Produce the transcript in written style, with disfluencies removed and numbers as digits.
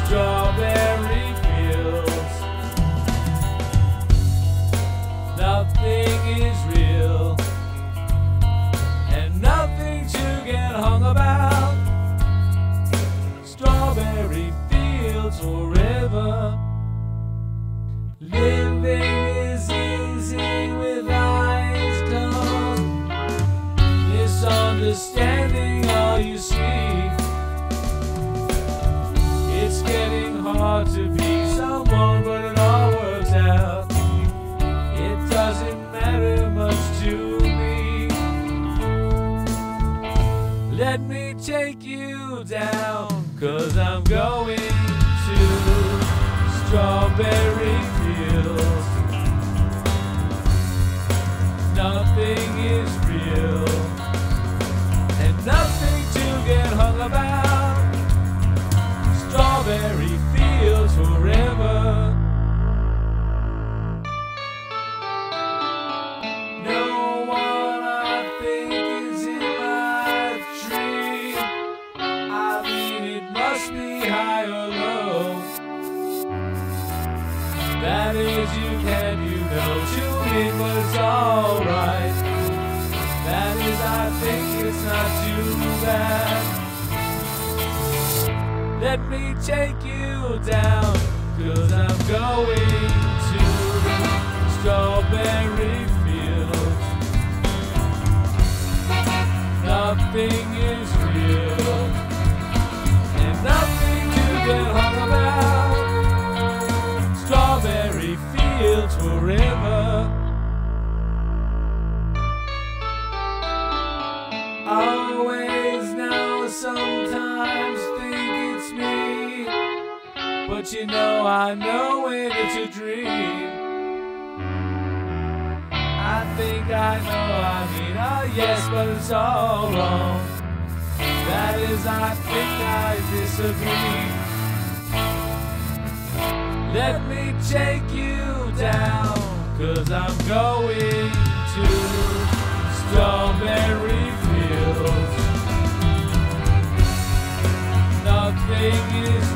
strawberry fields. Nothing is real, and nothing to get hung about. Strawberry fields forever. Living is easy with eyes closed. Misunderstanding all you see. It's getting hard to be someone, but it all works out. It doesn't matter much to me. Let me take you down, 'cause I'm going to strawberry fields. Nothing is real, and nothing to get hung about. Strawberry fields forever. No one I think is in my tree. I mean, it must be high or low. That is, you know, tune in, but it's alright. That is, I think it's not too bad. Let me take you down, 'cause I'm going to strawberry fields. Nothing is real, and nothing to get hung about. Strawberry fields forever. Always now, sometimes think it's me, but you know I know when it's a dream. I think I know, I mean, oh yes, but it's all wrong. That is, I think I disagree. Let me take you down, 'cause I'm going to strawberry fields. Nothing is